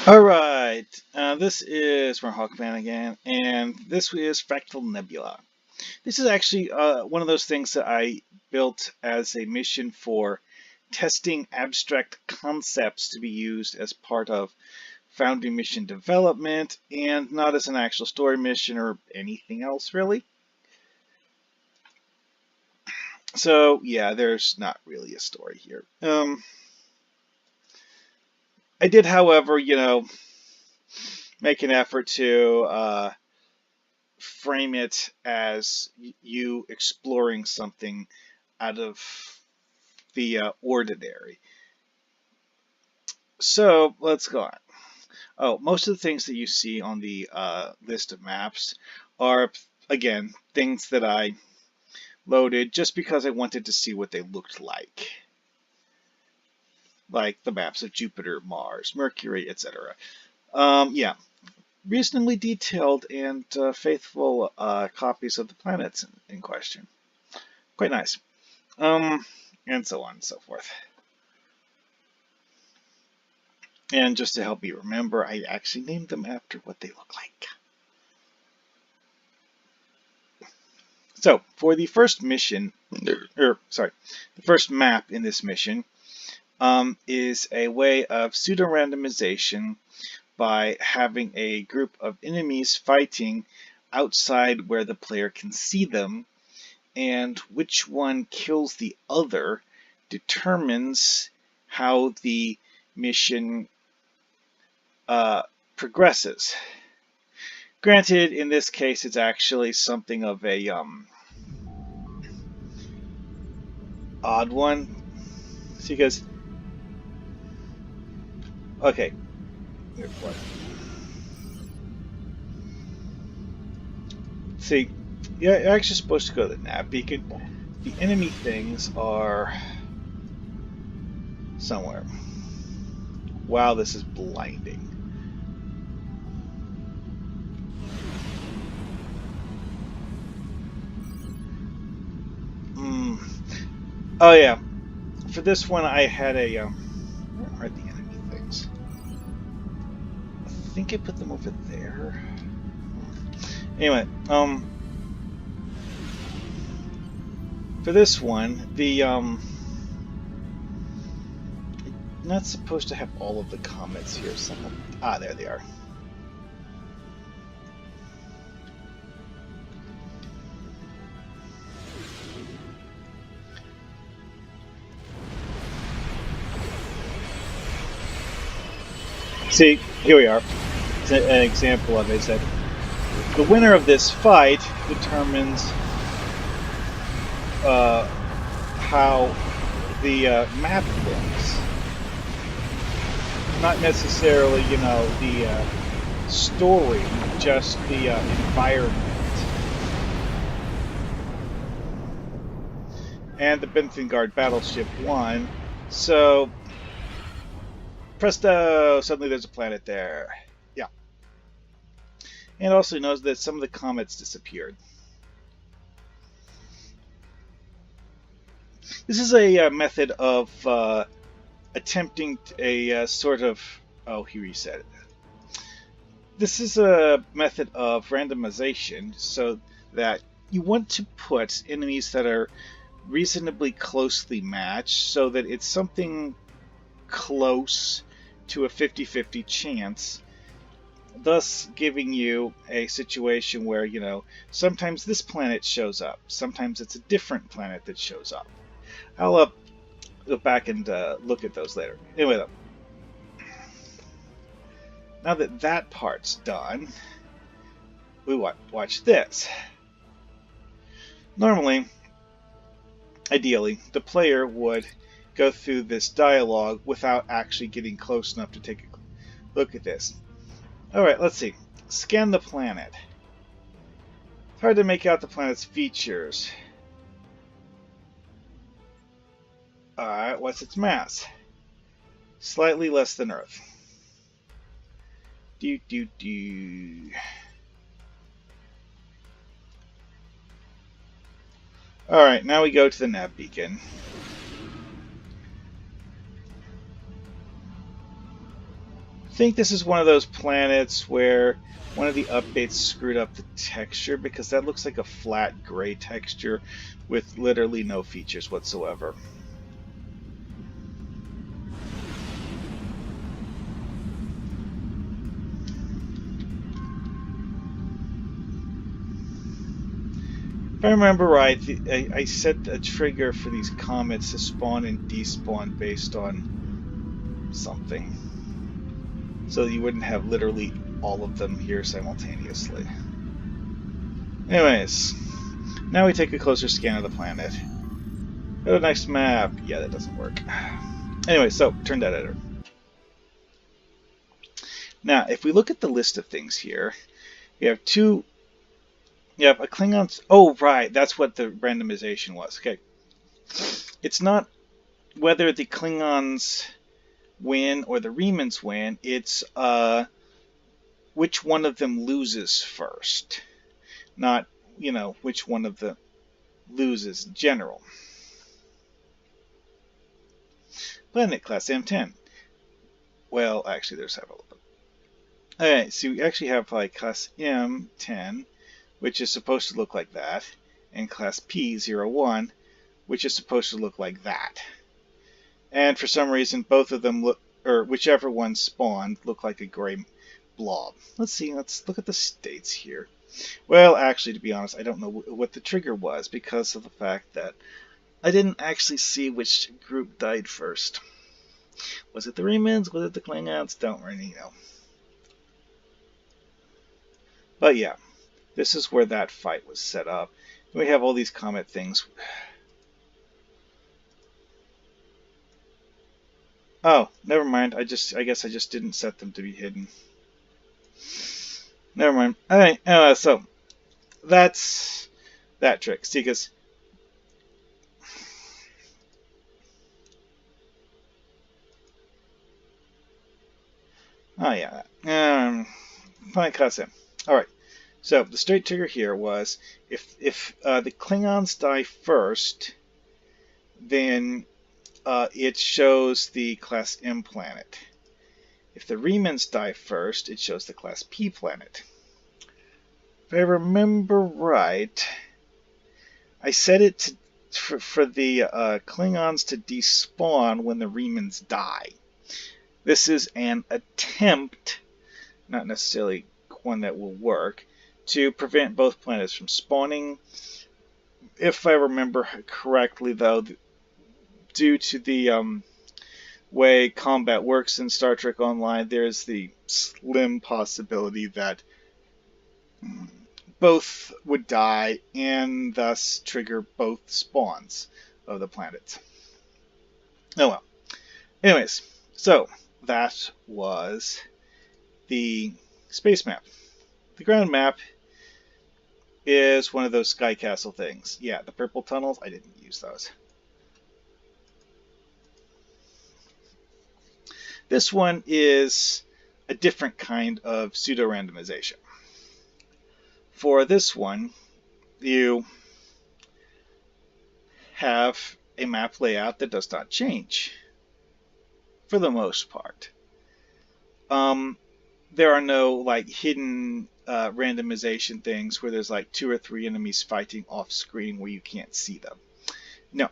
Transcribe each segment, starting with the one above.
Alright, this is Hawkman again, and this is Fractal Nebula. This is actually one of those things that I built as a mission for testing abstract concepts to be used as part of Foundry mission development, and not as an actual story mission or anything else, really. So, yeah, there's not really a story here. I did, however, make an effort to frame it as you exploring something out of the ordinary. So let's go on. Oh, most of the things that you see on the list of maps are, again, things that I loaded just because I wanted to see what they looked like the maps of Jupiter, Mars, Mercury, etc. Yeah, reasonably detailed and faithful copies of the planets in question. Quite nice. And so on and so forth. And just to help me remember, I actually named them after what they look like. So, for the first mission, the first map in this mission is a way of pseudo-randomization by having a group of enemies fighting outside where the player can see them, and which one kills the other determines how the mission progresses. Granted, in this case, it's actually something of a odd one. See, because okay, see, yeah, you're actually supposed to go to the nav beacon. The enemy things are somewhere. Wow, this is blinding. Oh yeah, for this one I had a where are the enemy things? I think I put them over there. Anyway, for this one, the not supposed to have all of the comments here. There they are. See, here we are. It's an example of it. Is that the winner of this fight determines how the map looks. Not necessarily, the story, just the environment. And the Benthenguard battleship won, so presto! Suddenly there's a planet there. Yeah. And it also knows that some of the comets disappeared. This is a method of attempting a sort of... Oh, he reset it. This is a method of randomization so that you want to put enemies that are reasonably closely matched so that it's something close to a 50-50 chance, thus giving you a situation where, sometimes this planet shows up, sometimes it's a different planet that shows up. I'll go back and look at those later. Anyway, though, now that that part's done, we watch this. Normally, ideally, the player would go through this dialogue without actually getting close enough to take a look at this. Alright, let's see. Scan the planet. It's hard to make out the planet's features. Alright, what's its mass? Slightly less than Earth. Alright, now we go to the nav beacon. think this is one of those planets where one of the updates screwed up the texture, because that looks like a flat gray texture with literally no features whatsoever. If I remember right, I set a trigger for these comets to spawn and despawn based on something, so that you wouldn't have literally all of them here simultaneously. Anyways, now we take a closer scan of the planet. Go to the next map. Yeah, that doesn't work. Anyway, so turn that editor. Now, if we look at the list of things here, we have two. Yep, a Klingon. Oh, right, that's what the randomization was. Okay, it's not whether the Klingons win or the Remans win. It's which one of them loses first, not which one of them loses in general. Planet class M10. Well, actually, there's several of them. Alright, so we actually have like class M10, which is supposed to look like that, and class P01, which is supposed to look like that. And for some reason, both of them look, or whichever one spawned, look like a gray blob. Let's see, let's look at the states here. Well, actually, to be honest, I don't know what the trigger was, because of the fact that I didn't actually see which group died first. Was it the Remans? Was it the Klingons? Don't really know. But yeah, this is where that fight was set up. We have all these comet things. Oh, never mind. I guess I just didn't set them to be hidden. Never mind. Alright, so that's that trick. See, because oh yeah, planet class M. All right. So the straight trigger here was if the Klingons die first, then it shows the class M planet. If the Remans die first, it shows the class P planet. If I remember right, I set it for the Klingons to despawn when the Remans die. This is an attempt, not necessarily one that will work, to prevent both planets from spawning. If I remember correctly, though, due to the way combat works in Star Trek Online, there's the slim possibility that both would die and thus trigger both spawns of the planets. Oh well. Anyways, so that was the space map. The ground map is one of those Sky Castle things. Yeah, the purple tunnels, I didn't use those. This one is a different kind of pseudo-randomization. For this one, you have a map layout that does not change, for the most part. There are no like hidden randomization things where there's like 2 or 3 enemies fighting off screen where you can't see them. No.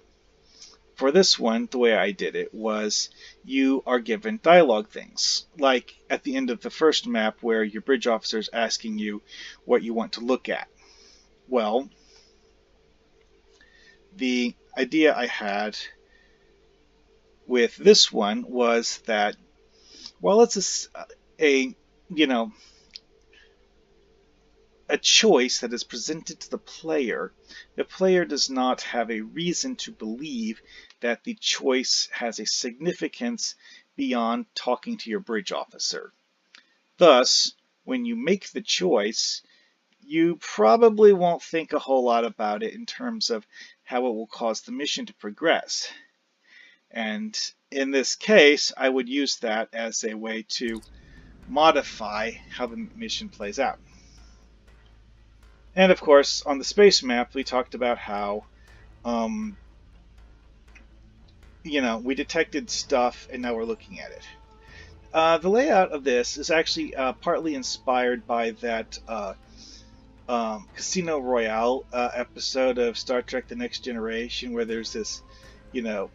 For this one, the way I did it was you are given dialogue things, like at the end of the first map where your bridge officer is asking you what you want to look at. Well, the idea I had with this one was that while it's a choice that is presented to the player does not have a reason to believe that the choice has a significance beyond talking to your bridge officer. Thus, when you make the choice, you probably won't think a whole lot about it in terms of how it will cause the mission to progress. And in this case, I would use that as a way to modify how the mission plays out. And of course, on the space map, we talked about how, we detected stuff and now we're looking at it. The layout of this is actually partly inspired by that Casino Royale episode of Star Trek: The Next Generation, where there's this, you know,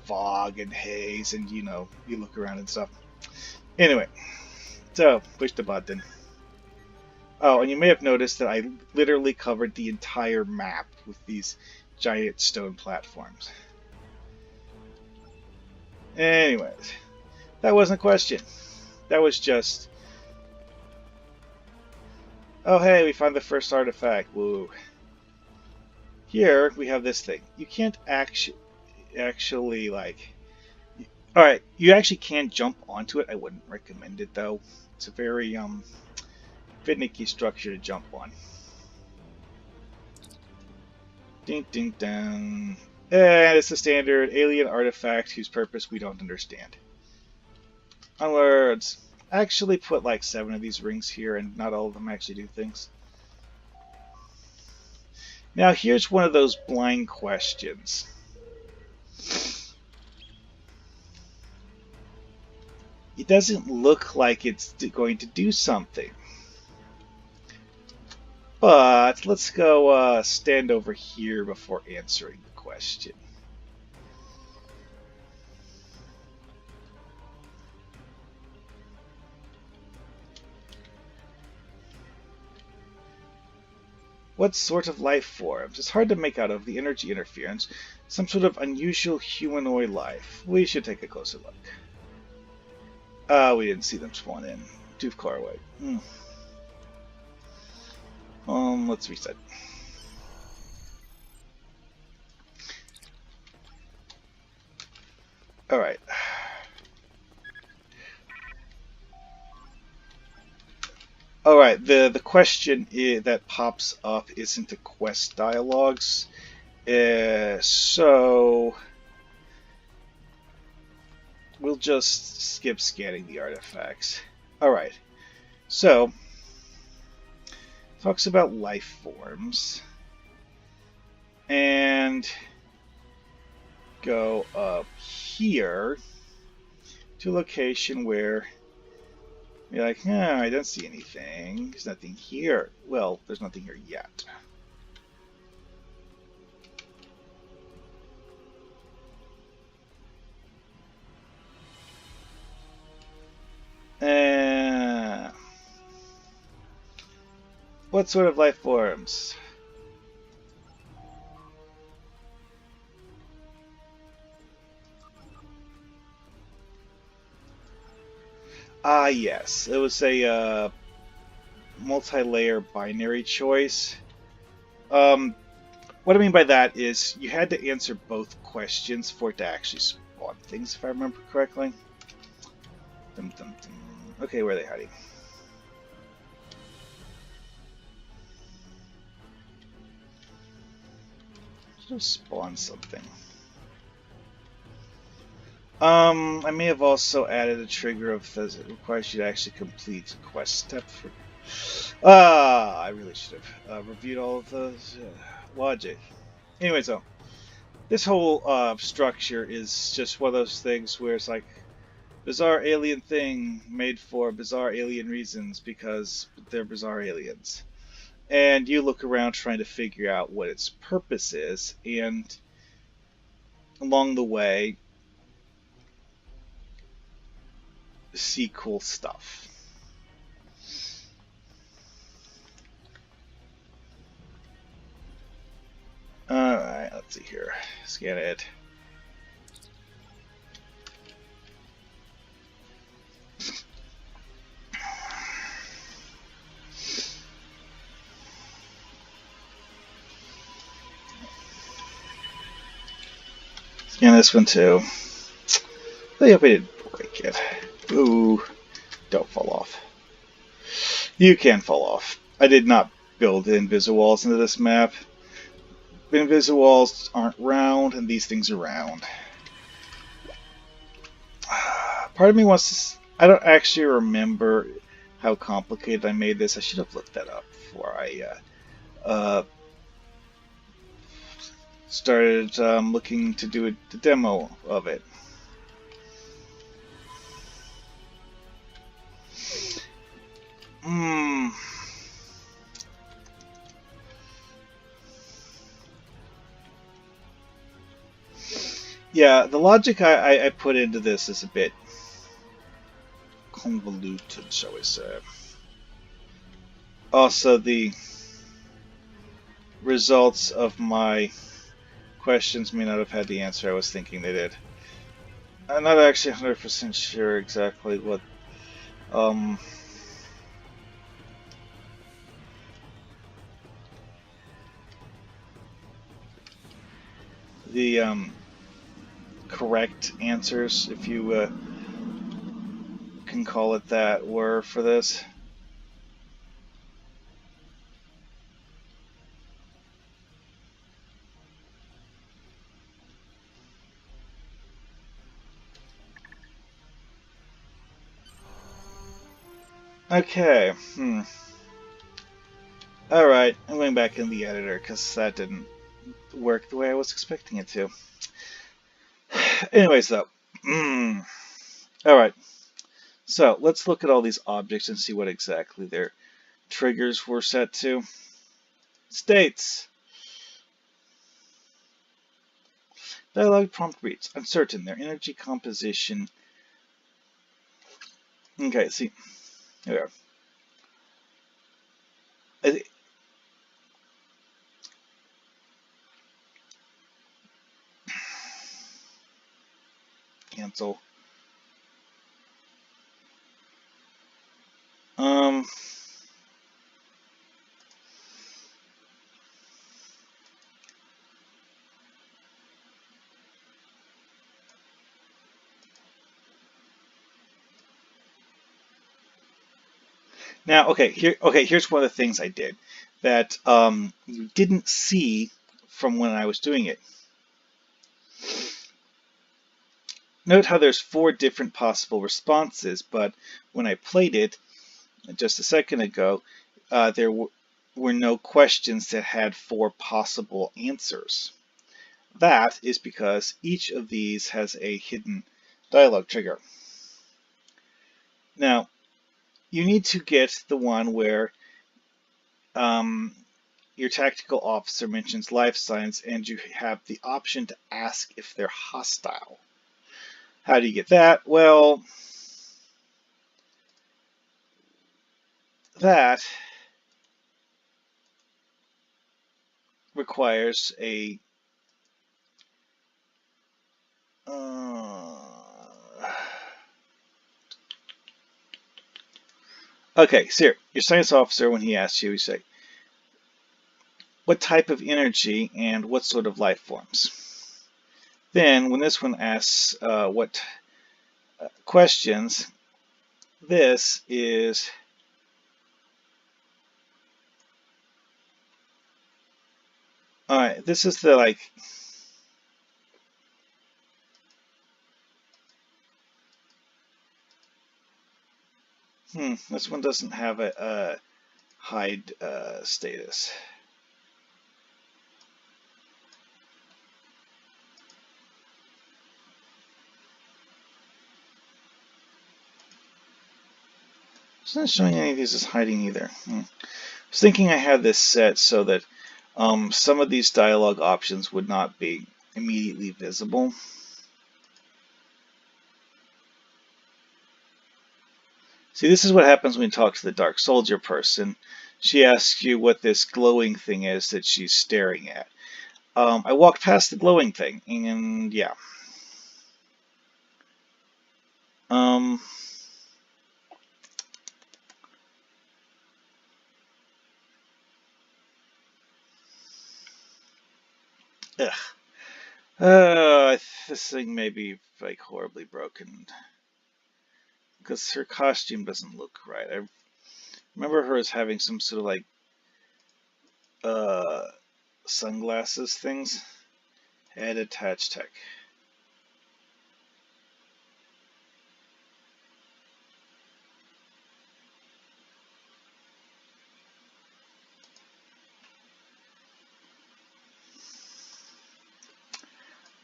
fog and haze, and you look around and stuff. Anyway, so push the button. Oh, and you may have noticed that I literally covered the entire map with these giant stone platforms. Anyways, that wasn't a question. That was just, oh hey, we found the first artifact. Woo. Here we have this thing. You can't actually like. All right, you actually can jump onto it. I wouldn't recommend it though. It's a very finicky structure to jump on. Ding ding dong. And it's a standard alien artifact whose purpose we don't understand. Onwards. I actually put like 7 of these rings here, and not all of them actually do things. Now here's one of those blind questions. It doesn't look like it's going to do something. But let's go stand over here before answering the question. What sort of life forms? It's hard to make out of the energy interference. Some sort of unusual humanoid life. We should take a closer look. We didn't see them spawn in. Too far away. Let's reset. Alright. Alright, the question that pops up isn't the quest dialogues. So we'll just skip scanning the artifacts. Alright, so talks about life forms, and go up here to a location where you're like, I don't see anything. There's nothing here. Well, there's nothing here yet. What sort of life forms? Ah, yes. It was a multi-layer binary choice. What I mean by that is you had to answer both questions for it to actually spawn things, if I remember correctly. Dum, dum, dum. Okay, where are they hiding? Should have spawned something. I may have also added a trigger of that requires you to actually complete quest steps. I really should have reviewed all of the logic. Anyway, so this whole structure is just one of those things where it's like bizarre alien thing made for bizarre alien reasons because they're bizarre aliens. And you look around trying to figure out what its purpose is, and along the way see cool stuff. Alright, let's see here. Scan it. Scan this one too. I hope I didn't break it. Ooh, don't fall off. You can fall off. I did not build Inviswalls into this map. Inviswalls aren't round, and these things are round. Part of me wants to... I don't actually remember how complicated I made this. I should have looked that up before I started looking to do the demo of it. Yeah, the logic I put into this is a bit convoluted, shall we say. Also, the results of my questions may not have had the answer I was thinking they did. I'm not actually 100% sure exactly what um, the correct answers, if you can call it that, were for this. Okay, Alright, I'm going back in the editor because that didn't work the way I was expecting it to. Anyways, though. Alright, so let's look at all these objects and see what exactly their triggers were set to. States. Dialog prompt reads, uncertain, their energy composition. Okay, see, here we are. Cancel. Um, Now, here's one of the things I did that you didn't see from when I was doing it. Note how there's 4 different possible responses, but when I played it just a second ago, there were no questions that had 4 possible answers. That is because each of these has a hidden dialogue trigger. Now, you need to get the one where your tactical officer mentions life signs and you have the option to ask if they're hostile. How do you get that? Well, that requires a okay, so here, your science officer, when he asks you, you say, what type of energy and what sort of life forms? Then, when this one asks what questions, this is alright, this is the like this one doesn't have a hide status. It's not showing any of these as hiding either. I was thinking I had this set so that some of these dialogue options would not be immediately visible. See, this is what happens when you talk to the Dark Soldier person. She asks you what this glowing thing is that she's staring at. I walked past the glowing thing, and yeah. This thing may be like horribly broken because her costume doesn't look right. I remember her as having some sort of like sunglasses things. Head attach tech.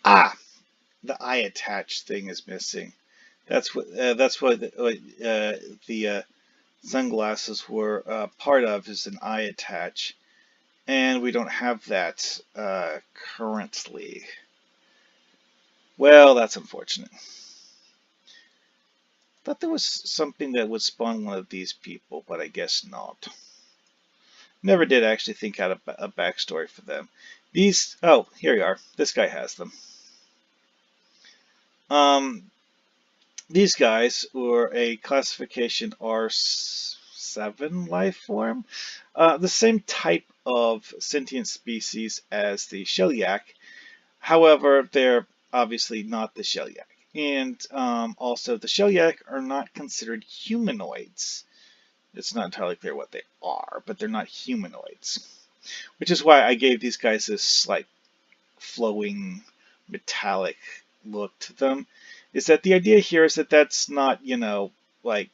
Ah, the eye attach thing is missing. That's what the sunglasses were part of, is an eye attach, and we don't have that currently. Well, that's unfortunate. Thought there was something that would spawn one of these people, but I guess not. Never did actually think out a backstory for them. These, oh, here you are. This guy has them. These guys were a classification R7 life form, the same type of sentient species as the Shellyak. However, they're obviously not the Shellyak. And also, the Shellyak are not considered humanoids. It's not entirely clear what they are, but they're not humanoids. Which is why I gave these guys this like flowing metallic look to them. Is that the idea here is that that's not, like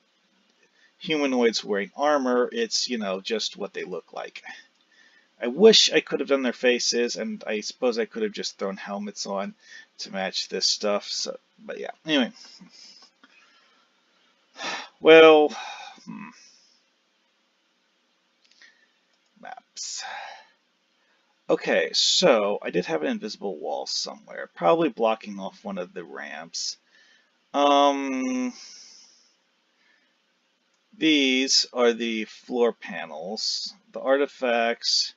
humanoids wearing armor. It's, just what they look like. I wish I could have done their faces, and I suppose I could have just thrown helmets on to match this stuff. So, but yeah. Anyway. Well, maps. Okay, so I did have an invisible wall somewhere, probably blocking off one of the ramps. These are the floor panels, the artifacts,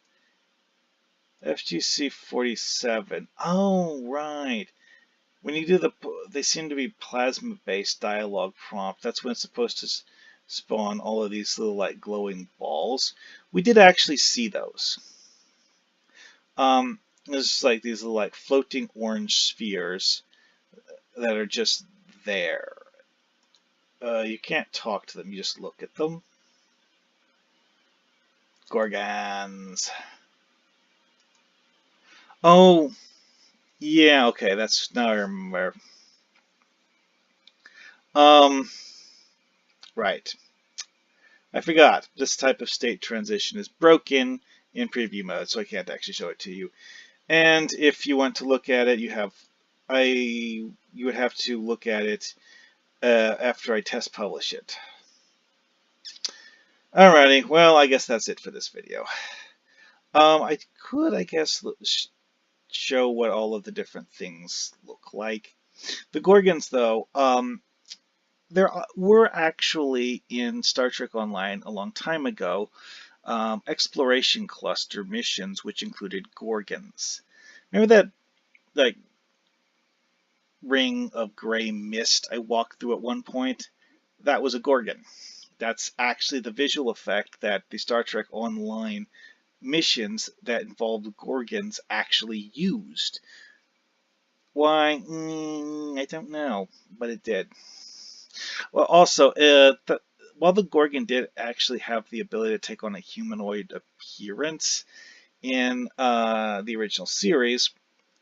FGC 47. Oh, right. When you do they seem to be plasma-based dialogue prompt. That's when it's supposed to spawn all of these little like glowing balls. We did actually see those. There's like these little like floating orange spheres that are just there. You can't talk to them, you just look at them. Gorgons. Oh, yeah, okay, that's, now I remember. Right. I forgot, this type of state transition is broken in preview mode, so I can't actually show it to you. And if you want to look at it, you would have to look at it after I test publish it. Alrighty, well, I guess that's it for this video. I could, I guess, show what all of the different things look like. The Gorgons, though, there were actually in Star Trek Online a long time ago exploration cluster missions which included Gorgons. Remember that like ring of gray mist I walked through at one point? That was a Gorgon. That's actually the visual effect that the Star Trek Online missions that involved Gorgons actually used. Why? I don't know, but it did. Well, also, while the Gorgon did actually have the ability to take on a humanoid appearance in the original series,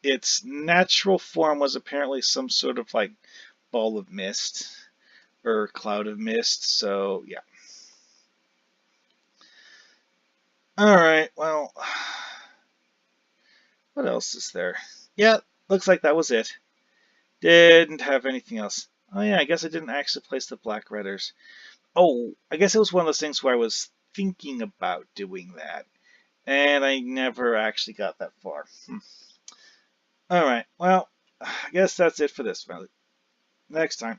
its natural form was apparently some sort of like ball of mist or cloud of mist. So, yeah. Alright, well, what else is there? Yeah, looks like that was it. Didn't have anything else. Oh yeah, I guess I didn't actually place the black redders. Oh, I guess it was one of those things where I was thinking about doing that, and I never actually got that far. Alright, well, I guess that's it for this. Next time.